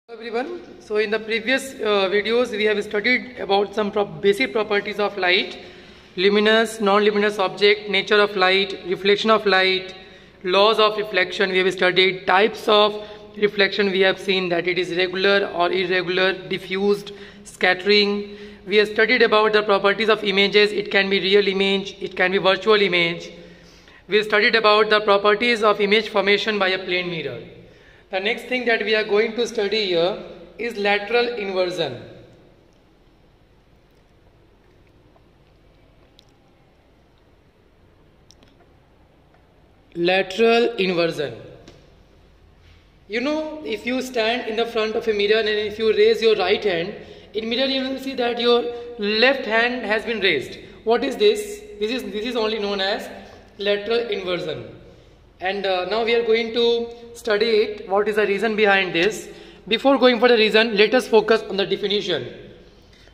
Everyone, so in the previous videos we have studied about some basic properties of light: luminous, non-luminous object, nature of light, reflection of light, laws of reflection. We have studied types of reflection. We have seen that it is regular or irregular, diffused, scattering. We have studied about the properties of images. It can be real image, it can be virtual image. We have studied about the properties of image formation by a plane mirror. The next thing that we are going to study here is lateral inversion. Lateral inversion. You know, if you stand in the front of a mirror and if you raise your right hand, in mirror you will see that your left hand has been raised. What is this? This is only known as lateral inversion. And now we are going to study it. What is the reason behind this? Before going for the reason, let us focus on the definition.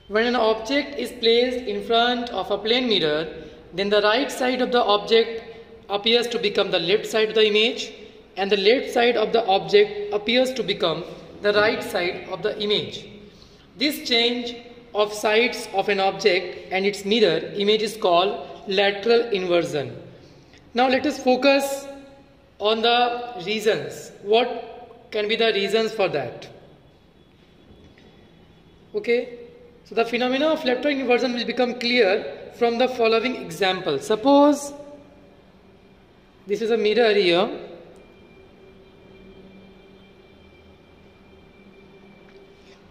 When an object is placed in front of a plane mirror, then the right side of the object appears to become the left side of the image, and the left side of the object appears to become the right side of the image. This change of sides of an object and its mirror image is called lateral inversion. Now let us focus on the reasons. What can be the reasons for that? Okay, so the phenomena of lateral inversion will become clear from the following example. Suppose this is a mirror here,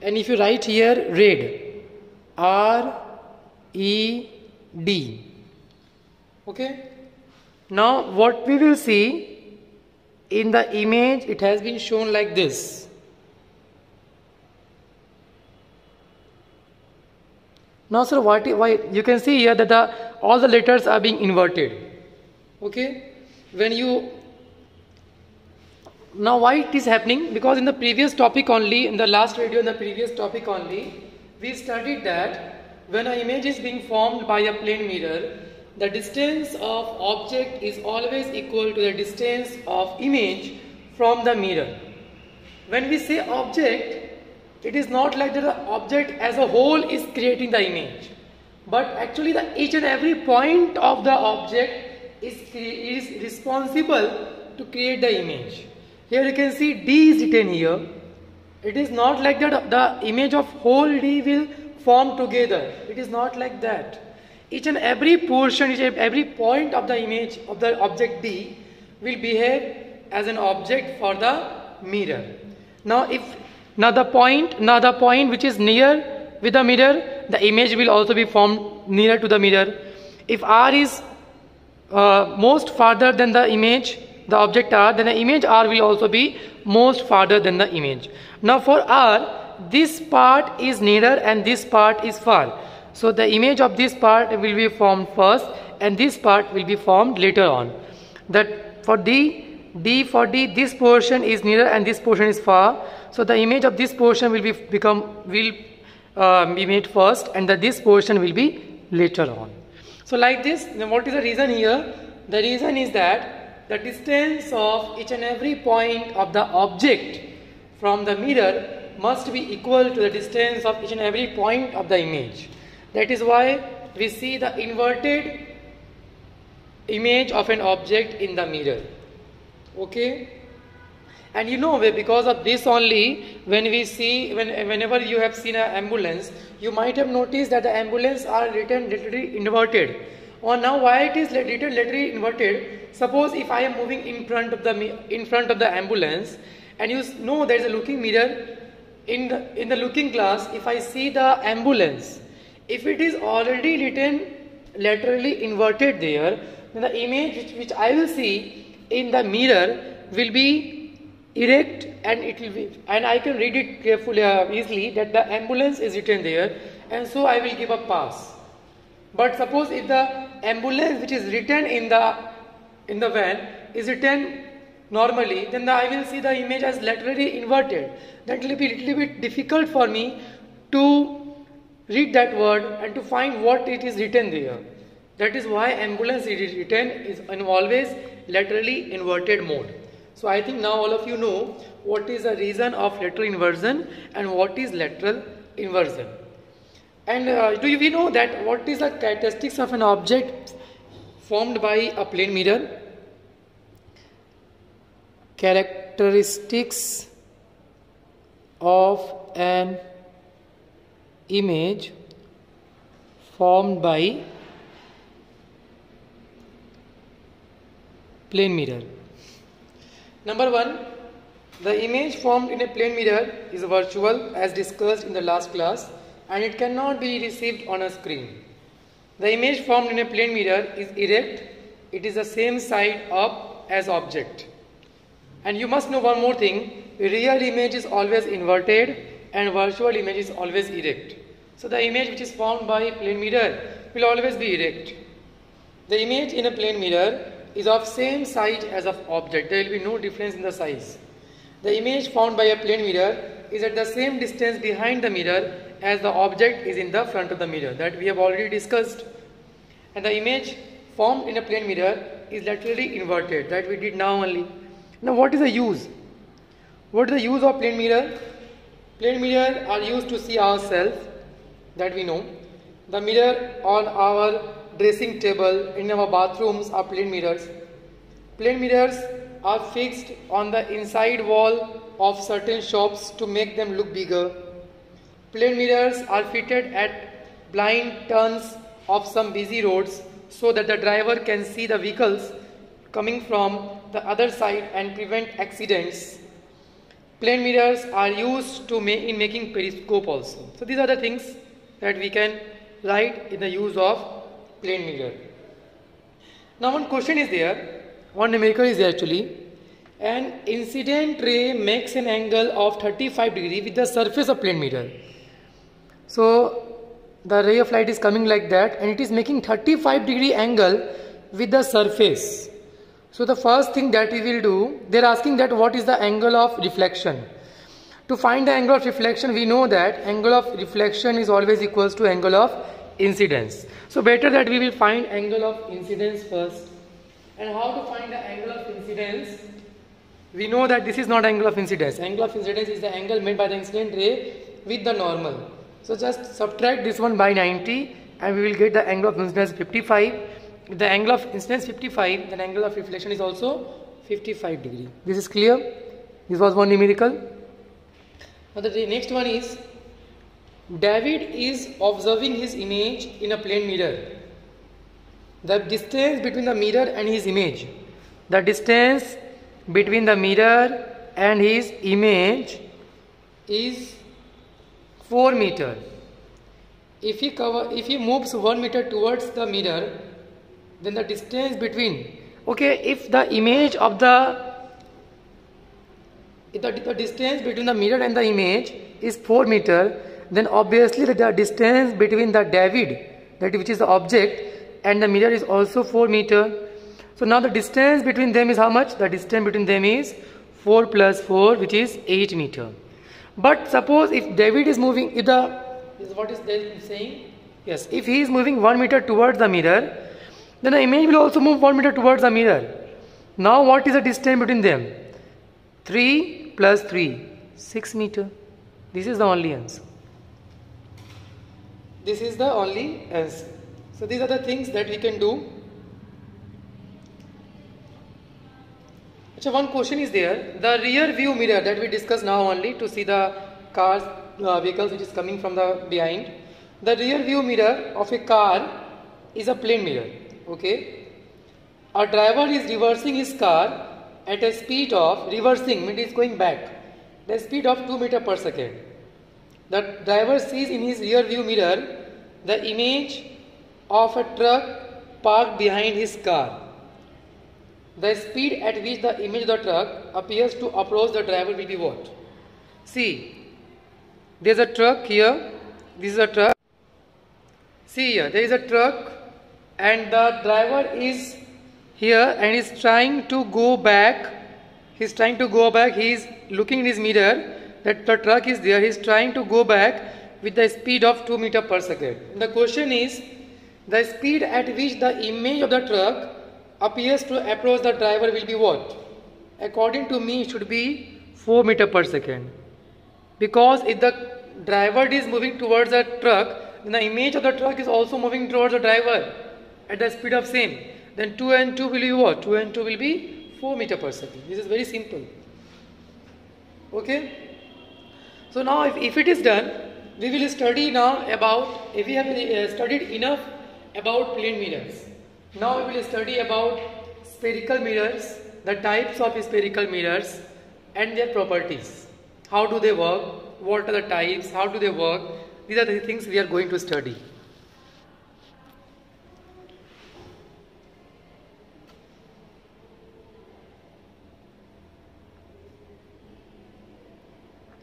and if you write here red, R-E-D, okay, now what we will see in the image, it has been shown like this. Now sir, why you can see here that all the letters are being inverted. Okay, now why it is happening? Because in the previous topic only, in the last video, in the previous topic only, we studied that when an image is being formed by a plane mirror, the distance of object is always equal to the distance of image from the mirror. When we say object, it is not like that the object as a whole is creating the image, but actually each and every point of the object is responsible to create the image. Here you can see D is written here. It is not like that the image of whole D will form together. It is not like that. Each and every portion, each and every point of the image of the object D will behave as an object for the mirror. Now the point which is near with the mirror, the image will also be formed nearer to the mirror. If R is most farther than the image, the object R, then the image R will also be most farther than the image. Now for R, this part is nearer and this part is far. So the image of this part will be formed first and this part will be formed later on. That for D, this portion is nearer and this portion is far. So the image of this portion will be made first and this portion will be later on. So like this, then what is the reason here? The reason is that the distance of each and every point of the object from the mirror must be equal to the distance of each and every point of the image. That is why we see the inverted image of an object in the mirror. Okay, and you know, because of this only, whenever you have seen an ambulance, you might have noticed that the ambulance are written literally inverted. Or now why it is written literally inverted? Suppose if I am moving in front of the ambulance, and you know there is a looking mirror, in the looking glass, if I see the ambulance, if it is already written laterally inverted there, then the image which I will see in the mirror will be erect, and I can read it carefully, easily, that the ambulance is written there, and so I will give a pass. But suppose if the ambulance which is written in the van is written normally, then I will see the image as laterally inverted. That will be a little bit difficult for me to read that word and to find what it is written there. That is why ambulance is written in always laterally inverted mode. So I think now all of you know what is the reason of lateral inversion and what is lateral inversion. And do we know that what is the characteristics of an object formed by a plane mirror? Characteristics of an image formed by plane mirror. Number one, the image formed in a plane mirror is virtual as discussed in the last class, and it cannot be received on a screen. The image formed in a plane mirror is erect. It is the same side up as object. And you must know one more thing, real image is always inverted and virtual image is always erect. So the image which is formed by a plane mirror will always be erect. The image in a plane mirror is of same size as of object. There will be no difference in the size. The image formed by a plane mirror is at the same distance behind the mirror as the object is in the front of the mirror, that we have already discussed. And the image formed in a plane mirror is laterally inverted, that we did now only. Now what is the use? What is the use of plane mirror? Plane mirror are used to see ourselves, that we know. The mirror on our dressing table, in our bathrooms are plane mirrors. Plane mirrors are fixed on the inside wall of certain shops to make them look bigger. Plane mirrors are fitted at blind turns of some busy roads so that the driver can see the vehicles coming from the other side and prevent accidents. Plane mirrors are used to in making periscope also. So these are the things that we can write in the use of plane mirror. Now one question is there, one numerical is there actually. An incident ray makes an angle of 35 degrees with the surface of plane mirror. So the ray of light is coming like that and it is making 35-degree angle with the surface. So the first thing that we will do, they are asking that what is the angle of reflection. To find the angle of reflection, we know that angle of reflection is always equals to angle of incidence. So better that we will find angle of incidence first. And how to find the angle of incidence? We know that this is not angle of incidence. Angle of incidence is the angle made by the incident ray with the normal. So just subtract this one by 90 and we will get the angle of incidence 55. If the angle of incidence 55, then angle of reflection is also 55 degree. This is clear? This was one numerical. Now the next one is, David is observing his image in a plane mirror. The distance between the mirror and his image. The distance between the mirror and his image is 4 meters. If he moves 1 meter towards the mirror, then the distance between, if the image of the distance between the mirror and the image is 4 meter, then obviously the distance between the David, that which is the object, and the mirror is also 4 meter. So now the distance between them is how much? The distance between them is 4 plus 4, which is 8 meter. But suppose if David is moving, this is what is they saying? Yes, if he is moving 1 meter towards the mirror, then the image will also move 1 meter towards the mirror. Now what is the distance between them? 3 plus 3, 6 meter. This is the only answer. This is the only answer. So these are the things that we can do. So one question is there, the rear view mirror that we discussed now only to see the cars, vehicles which is coming from the behind. The rear view mirror of a car is a plane mirror. Okay, a driver is reversing his car at a speed of, reversing means is going back, the speed of 2 meters per second. The driver sees in his rear view mirror the image of a truck parked behind his car. The speed at which the image of the truck appears to approach the driver will be what? See, there is a truck here, this is a truck. See here, there is a truck and the driver is here and is trying to go back. He is trying to go back. He is looking in his mirror that the truck is there. He is trying to go back with the speed of 2 meters per second. The question is, the speed at which the image of the truck appears to approach the driver will be what? according to me, it should be 4 meter per second. Because if the driver is moving towards the truck, then the image of the truck is also moving towards the driver at the speed of same. Then 2 and 2 will be what? 2 and 2 will be 4 meter per second. This is very simple. Okay? So now if it is done, we will study now about, if we have studied enough about plane mirrors. Now we will study about spherical mirrors, the types of spherical mirrors and their properties. How do they work? What are the types? How do they work? These are the things we are going to study.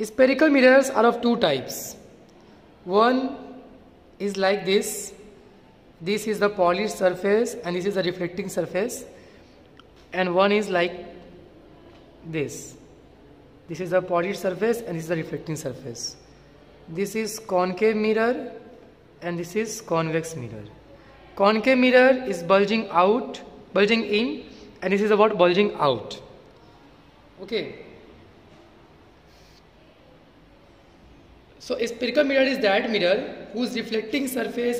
Spherical mirrors are of two types. One is like this. This is the polished surface and this is the reflecting surface. And one is like this. This is the polished surface and this is the reflecting surface. This is concave mirror and this is convex mirror. Concave mirror is bulging out, bulging in, and this is about bulging out. Okay. So a spherical mirror is that mirror whose reflecting surface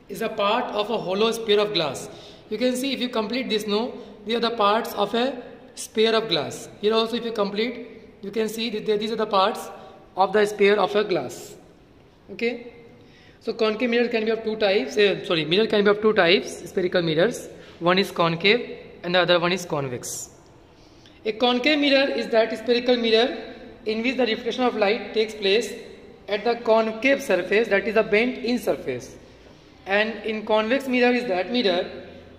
is a part of a hollow sphere of glass. You can see if you complete this, no, these are the parts of a sphere of glass. Here also if you complete, you can see that these are the parts of the sphere of a glass. Okay. So concave mirror can be of two types. Mirror can be of two types, spherical mirrors. One is concave and the other one is convex. A concave mirror is that spherical mirror in which the reflection of light takes place at the concave surface, that is the bent in surface. And in convex mirror is that mirror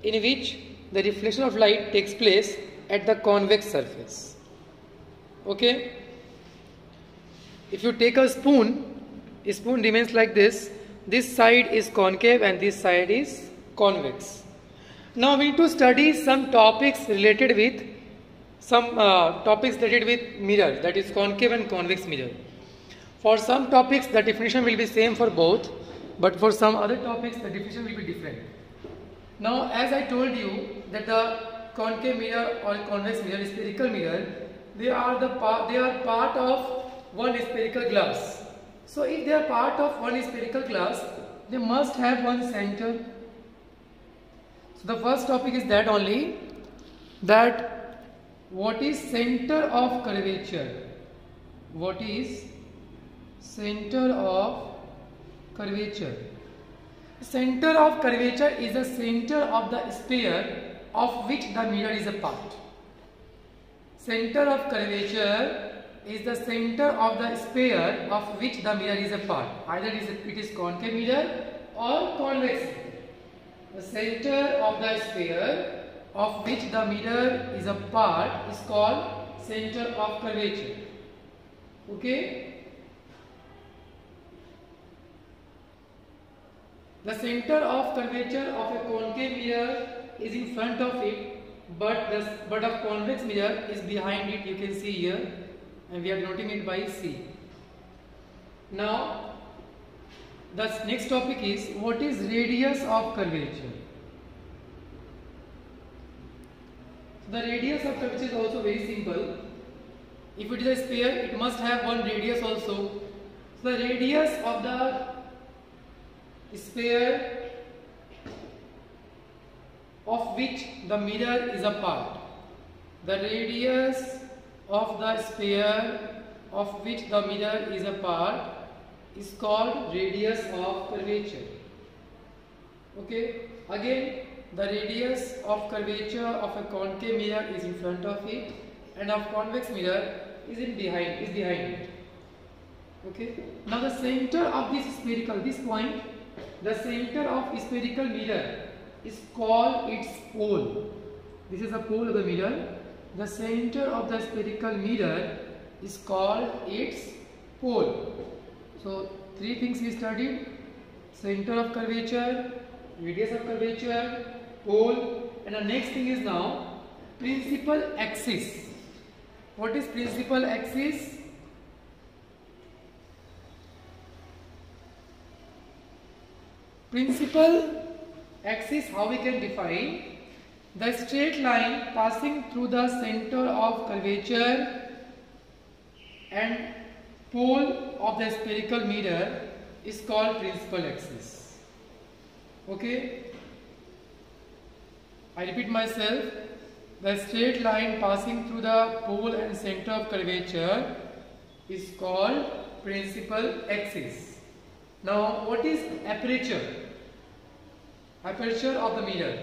in which the reflection of light takes place at the convex surface. Okay. If you take a spoon remains like this. This side is concave and this side is convex. Now we need to study some topics related with mirror, that is concave and convex mirror. For some topics the definition will be same for both, but for some other topics the definition will be different. Now as I told you that the concave mirror or convex mirror, spherical mirror, they are part of one spherical glass. So if they are part of one spherical glass, they must have one center. So the first topic is that only, that what is center of curvature? What is center of curvature? Center of curvature is the center of the sphere of which the mirror is a part. Center of curvature is the center of the sphere of which the mirror is a part. Either it is concave mirror or convex mirror. The center of the sphere of which the mirror is a part is called center of curvature. Okay. The center of curvature of a concave mirror is in front of it, but of convex mirror is behind it. You can see here, and we are denoting it by C. Now the next topic is, what is radius of curvature? The radius of curvature is also very simple. If it is a sphere, it must have one radius also. So the radius of the sphere of which the mirror is a part. The radius of the sphere of which the mirror is a part is called radius of curvature. Okay. Again, the radius of curvature of a concave mirror is in front of it, and of convex mirror is behind it. Okay. Now the center of this point, the center of spherical mirror is called its pole. This is the pole of the mirror. The center of the spherical mirror is called its pole. So three things we studied: center of curvature, radius of curvature, pole, and the next thing is now principal axis. What is principal axis? Principal axis, how we can define? The straight line passing through the center of curvature and pole of the spherical mirror is called principal axis. Okay, I repeat myself. The straight line passing through the pole and center of curvature is called principal axis. Now, what is aperture? Aperture of the mirror.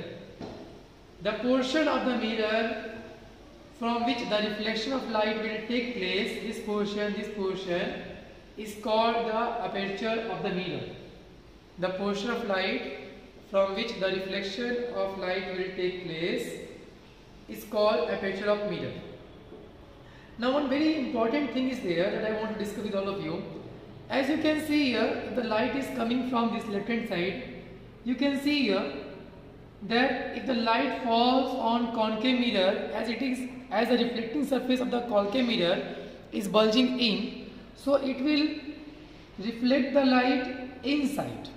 The portion of the mirror from which the reflection of light will take place, this portion is called the aperture of the mirror. The portion of light from which the reflection of light will take place is called aperture of mirror. Now, one very important thing is there that I want to discuss with all of you. As you can see here, if the light is coming from this left hand side, you can see here that if the light falls on concave mirror, as the reflecting surface of the concave mirror is bulging in, so it will reflect the light inside,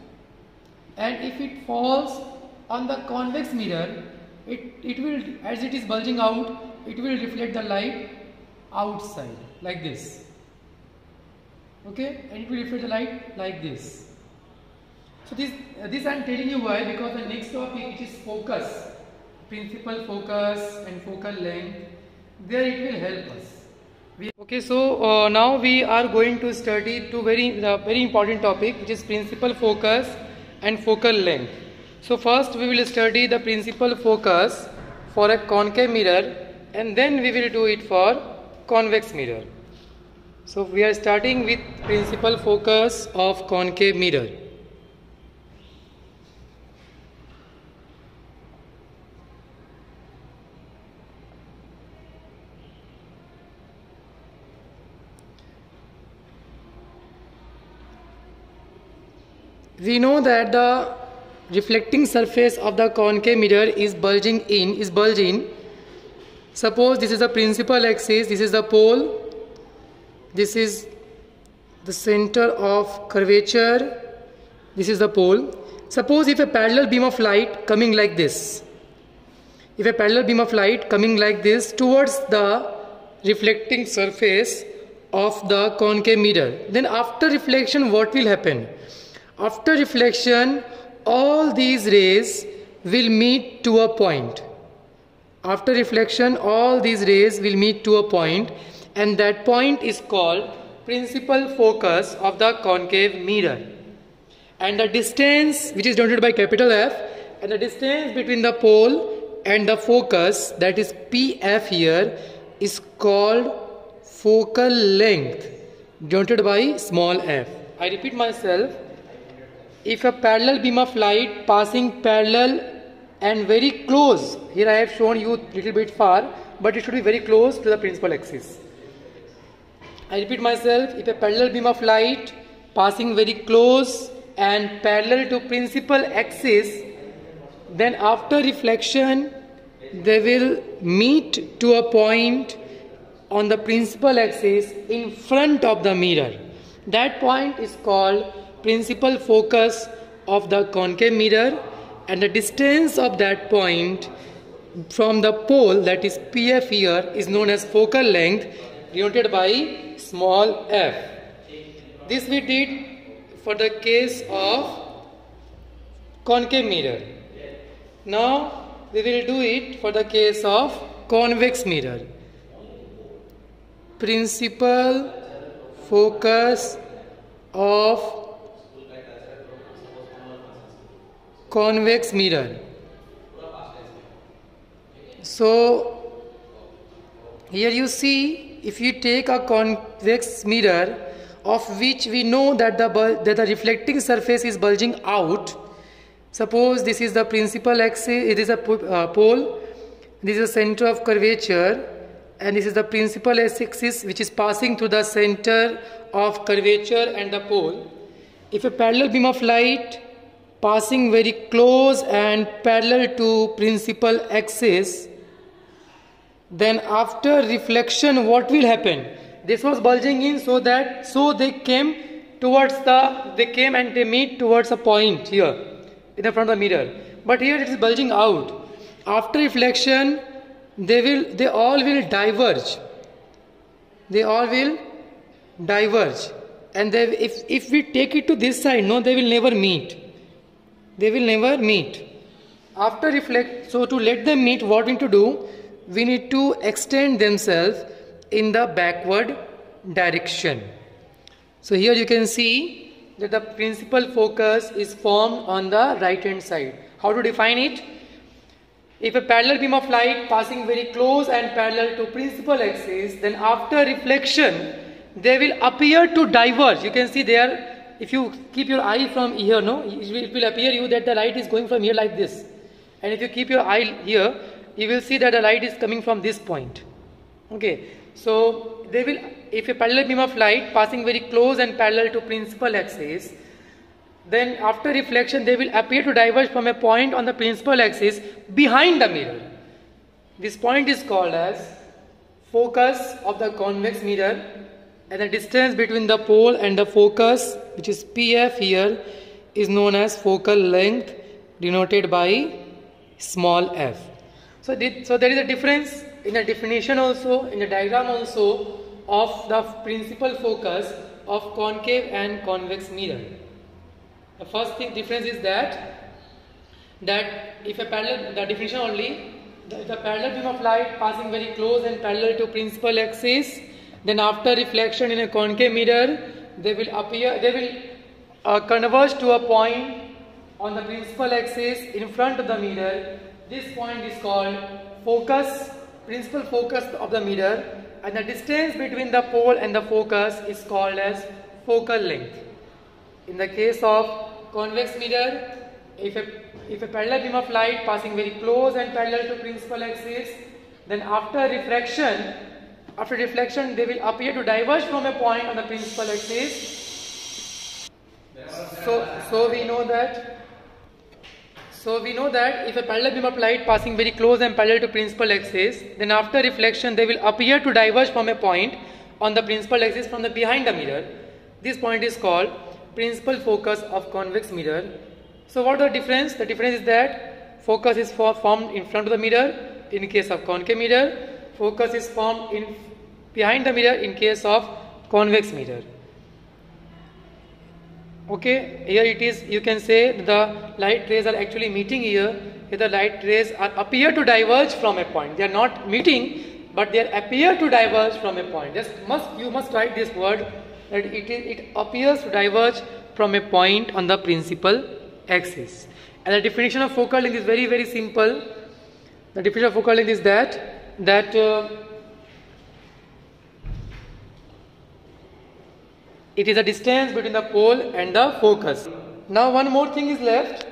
and if it falls on the convex mirror, it will, as it is bulging out, it will reflect the light outside like this. Okay, and it will reflect the light like this. So this I am telling you why, because the next topic, which is focus, principal focus and focal length, there it will help us. Okay, so now we are going to study two very important topic, which is principal focus and focal length. So first we will study the principal focus for a concave mirror, and then we will do it for convex mirror. So we are starting with principal focus of concave mirror. We know that the reflecting surface of the concave mirror is bulging. Suppose this is the principal axis, this is the pole, this is the center of curvature, this is the pole. Suppose if a parallel beam of light coming like this, towards the reflecting surface of the concave mirror, then after reflection what will happen? After reflection, all these rays will meet to a point. After reflection, all these rays will meet to a point, and that point is called principal focus of the concave mirror. And the distance, which is denoted by capital F, and the distance between the pole and the focus, that is PF here, is called focal length, denoted by small f. I repeat myself. If a parallel beam of light passing parallel and very close, here I have shown you little bit far, but it should be very close to the principal axis. I repeat myself, if a parallel beam of light passing very close and parallel to principal axis, then after reflection they will meet to a point on the principal axis in front of the mirror. That point is called principal focus of the concave mirror, and the distance of that point from the pole, that is PF here, is known as focal length, denoted by small f. This we did for the case of concave mirror. Now we will do it for the case of convex mirror. Principal focus of convex mirror. So here you see, if you take a convex mirror of which we know that the reflecting surface is bulging out. Suppose this is the principal axis, it is a pole, this is the center of curvature, and this is the principal axis which is passing through the center of curvature and the pole. If a parallel beam of light passing very close and parallel to principal axis, then after reflection what will happen? This was bulging in, so they came and they meet towards a point here in the front of the mirror, but here it is bulging out. After reflection, they all will diverge. They all will diverge. And if we take it to this side, no, they will never meet. They will never meet. After reflect, so to let them meet, what we need to do? We need to extend themselves in the backward direction. So here you can see that the principal focus is formed on the right hand side. How to define it? If a parallel beam of light passing very close and parallel to principal axis, then after reflection, they will appear to diverge. You can see there, if you keep your eye from here, no, it will appear you that the light is going from here like this. And if you keep your eye here, you will see that the light is coming from this point. Okay, so they will, if a parallel beam of light passing very close and parallel to principal axis, then after reflection they will appear to diverge from a point on the principal axis behind the mirror. This point is called as focus of the convex mirror, and the distance between the pole and the focus, which is PF here, is known as focal length, denoted by small f. So there is a difference in the definition also, in the diagram also, of the principal focus of concave and convex mirror. The first difference is that if a parallel, the definition only, the parallel beam of light passing very close and parallel to principal axis, then after reflection in a concave mirror, they will converge to a point on the principal axis in front of the mirror. This point is called focus, principal focus of the mirror, and the distance between the pole and the focus is called as focal length. In the case of convex mirror, if a parallel beam of light passing very close and parallel to principal axis, then after reflection they will appear to diverge from a point on the principal axis. So we know that if a parallel beam of light passing very close and parallel to principal axis, then after reflection they will appear to diverge from a point on the principal axis from the behind the mirror. This point is called principal focus of convex mirror. So what is the difference? The difference is that focus is formed in front of the mirror in case of concave mirror. Focus is formed behind the mirror in case of convex mirror. Okay, here it is, you can say the light rays are actually meeting here. Here the light rays appear to diverge from a point. They are not meeting, but they appear to diverge from a point. You must write this word, that it appears to diverge from a point on the principal axis. And the definition of focal length is very, very simple. The definition of focal length is that it is a distance between the pole and the focus. Now one more thing is left.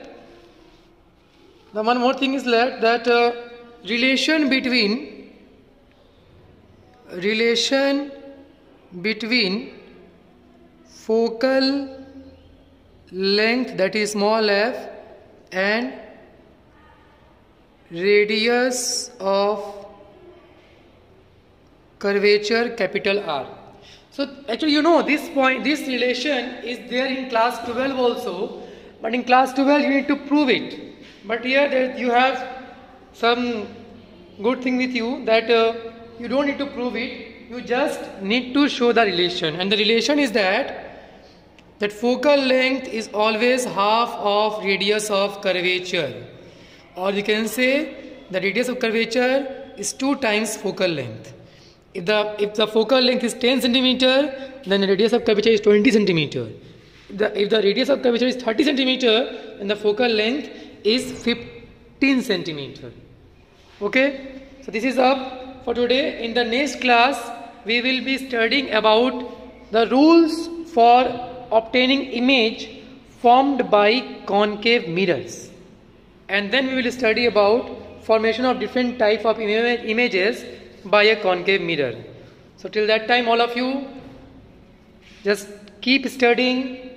That relation between focal length, that is small f, and radius of curvature, capital R. So actually, you know, this relation is there in class 12 also, but in class 12 you need to prove it. But here you have some good thing with you, that you don't need to prove it, you just need to show the relation. And the relation is that focal length is always half of radius of curvature, or you can say the radius of curvature is 2 times focal length. If the focal length is 10 centimeter, then the radius of curvature is 20 centimeter. If the radius of curvature is 30 centimeter, then the focal length is 15 centimeter. Okay, so this is up for today. In the next class, we will be studying about the rules for obtaining image formed by concave mirrors, and then we will study about formation of different type of images by a concave mirror. So till that time, all of you just keep studying,